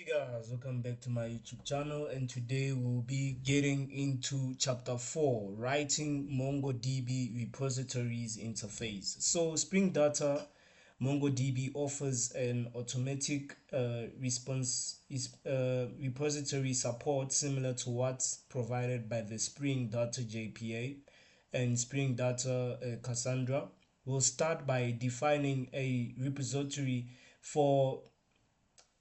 Hey guys, welcome back to my YouTube channel, and today we'll be getting into chapter 4, writing MongoDB repositories interface. So Spring Data MongoDB offers an automatic repository support similar to what's provided by the Spring Data JPA and Spring Data Cassandra. We'll start by defining a repository for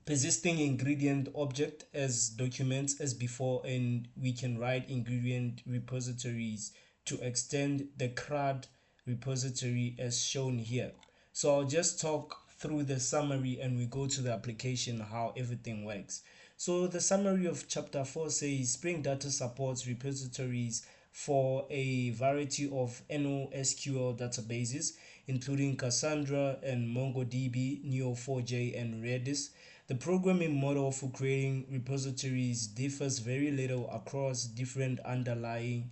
persisting ingredient object as documents as before, and we can write ingredient repositories to extend the CRUD repository as shown here. So I'll just talk through the summary and we go to the application, how everything works. So the summary of chapter 4 says Spring Data supports repositories for a variety of NoSQL databases, including Cassandra and MongoDB, Neo4j, and Redis. The programming model for creating repositories differs very little across different underlying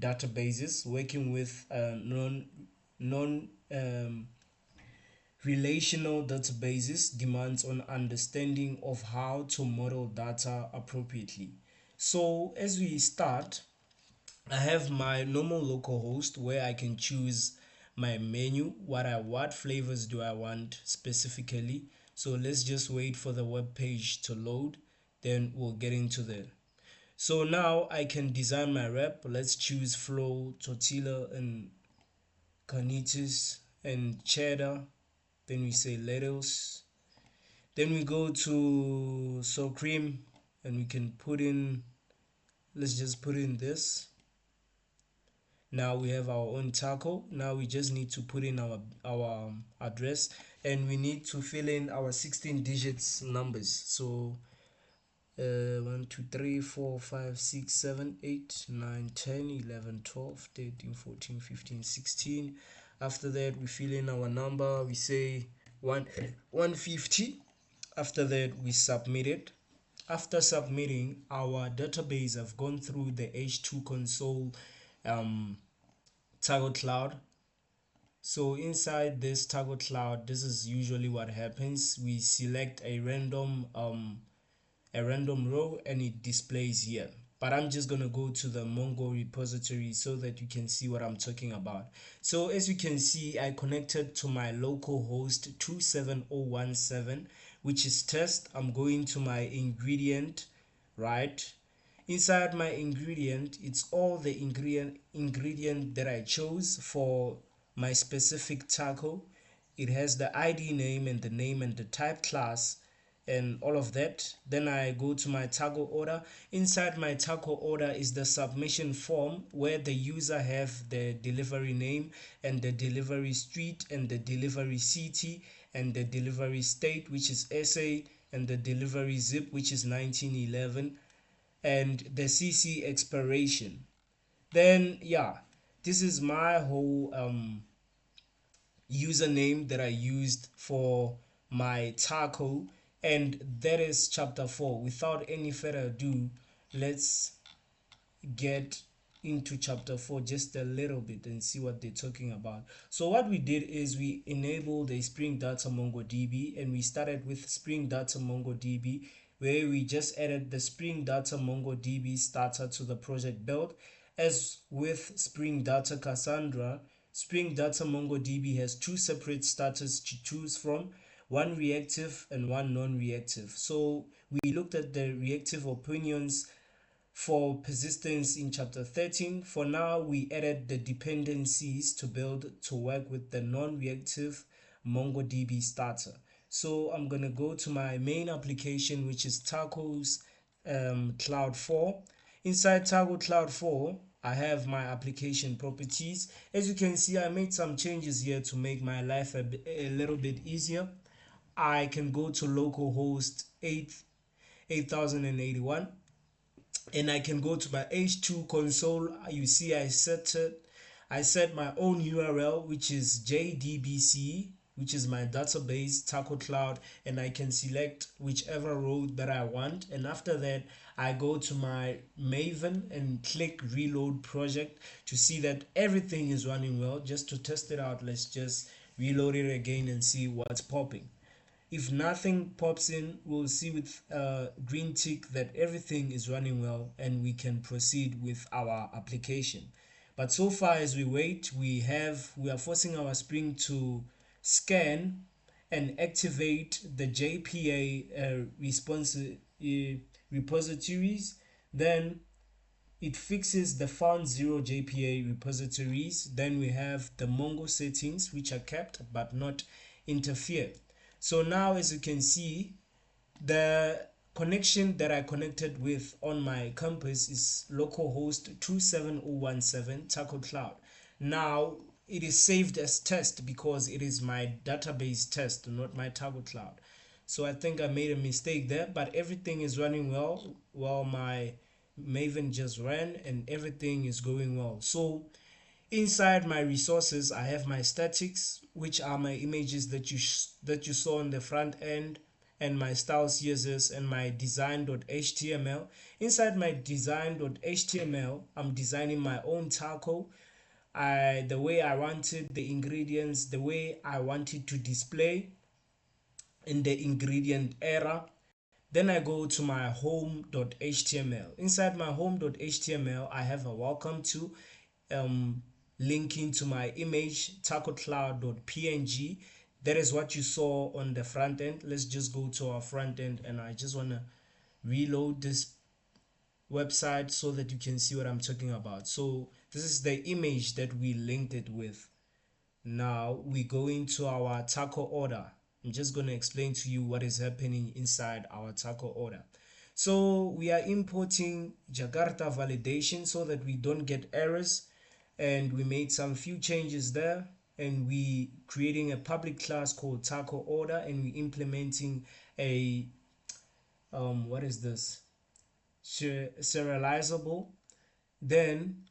databases, working with non relational databases demands on understanding of how to model data appropriately. So as we start, I have my normal local host where I can choose my menu, what flavors do I want specifically. So let's just wait for the web page to load, then we'll get into that. So now I can design my wrap. Let's choose flow, tortilla, and carnitas and cheddar. Then we say lettuce. Then we go to sour cream and we can put in, let's just put in this. Now we have our own taco. Now we just need to put in our address, and we need to fill in our 16 digits numbers. So 1 2 3 4 5 6 7 8 9 10 11 12 13 14 15 16. After that we fill in our number. We say 150. After that we submit it. After submitting, our database have gone through the H2 console Tago Cloud. So inside this Tago Cloud, this is usually what happens. We select a random row and it displays here. But I'm just gonna go to the Mongo repository so that you can see what I'm talking about. So as you can see, I connected to my local host 27017, which is test. I'm going to my ingredient, right? Inside my ingredient, it's all the ingredient that I chose for my specific taco. It has the ID name and the name and the type class and all of that. Then I go to my taco order. Inside my taco order is the submission form where the user have the delivery name and the delivery street and the delivery city and the delivery state, which is SA, and the delivery zip, which is 1911, and the CC expiration. Then yeah, this is my whole username that I used for my taco, and that is chapter 4. Without any further ado, let's get into chapter 4 just a little bit and see what they're talking about. So what we did is we enabled the Spring Data MongoDB, and we started with Spring Data MongoDB, where we just added the Spring Data MongoDB starter to the project build. As with Spring Data Cassandra, Spring Data MongoDB has two separate starters to choose from, one reactive and one non-reactive. So we looked at the reactive opinions for persistence in chapter 13. For now, we added the dependencies to build to work with the non-reactive MongoDB starter. So I'm going to go to my main application, which is Tacos Cloud 4. Inside Taco Cloud 4, I have my application properties. As you can see, I made some changes here to make my life a little bit easier. I can go to localhost 8081, and I can go to my H2 console. You see I set my own URL, which is JDBC, which is my database Taco Cloud, and I can select whichever row that I want. And after that, I go to my Maven and click reload project to see that everything is running well. Just to test it out, let's just reload it again and see what's popping. If nothing pops in, we'll see with green tick that everything is running well and we can proceed with our application. But so far as we wait, we are forcing our Spring to scan and activate the JPA repositories. Then it fixes the found zero JPA repositories. Then we have the Mongo settings, which are kept but not interfered. So now, as you can see, the connection that I connected with on my campus is localhost 27017 Taco Cloud. Now it is saved as test because it is my database test, not my Taco Cloud. So I think I made a mistake there, but everything is running well while my Maven just ran and everything is going well. So inside my resources, I have my statics, which are my images that you saw on the front end, and my style CSS and my design.html. Inside my design.html, I'm designing my own taco. The way I wanted the ingredients, the way I wanted to display in the ingredient era. Then I go to my home.html. Inside my home.html, I have a welcome to linking to my image tacocloud.png. That is what you saw on the front end. Let's just go to our front end, and I just want to reload this website so that you can see what I'm talking about. So this is the image that we linked it with. Now we go into our taco order. I'm just going to explain to you what is happening inside our taco order. So we are importing Jakarta validation so that we don't get errors, and we made some few changes there, and we creating a public class called taco order, and we implementing a what is this, serializable. Then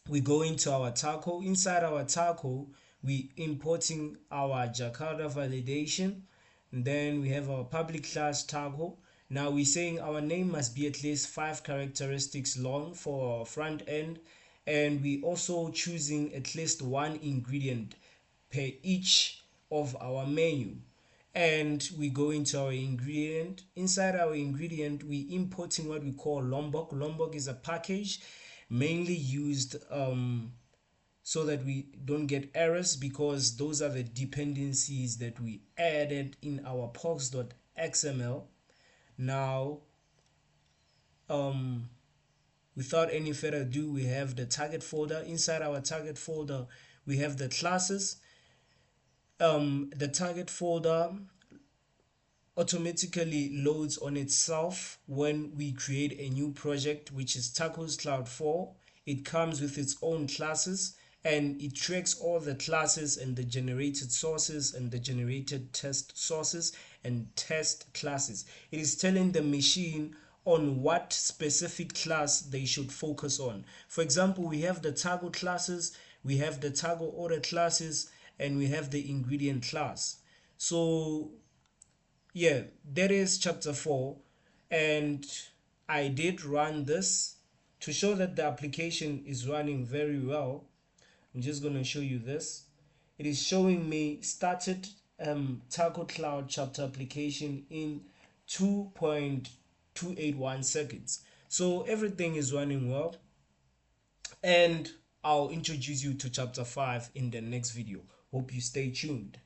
we go into our taco. Inside our taco, we importing our Jakarta validation, and then we have our public class taco. Now we're saying our name must be at least 5 characteristics long for our front end, and we also choosing at least one ingredient per each of our menu. And we go into our ingredient. Inside our ingredient, we importing what we call Lombok. Lombok is a package mainly used so that we don't get errors, because those are the dependencies that we added in our pox.xml. Now without any further ado, we have the target folder. Inside our target folder, we have the classes. The target folder automatically loads on itself when we create a new project, which is Tacos Cloud 4. It comes with its own classes, and it tracks all the classes and the generated sources and the generated test sources and test classes. It is telling the machine on what specific class they should focus on. For example, we have the taco classes, we have the taco order classes, and we have the ingredient class. So yeah, that is chapter 4, and I did run this to show that the application is running very well. I'm just going to show you this. It is showing me started Taco Cloud chapter application in 2.281 seconds. So everything is running well, and I'll introduce you to chapter 5 in the next video. Hope you stay tuned.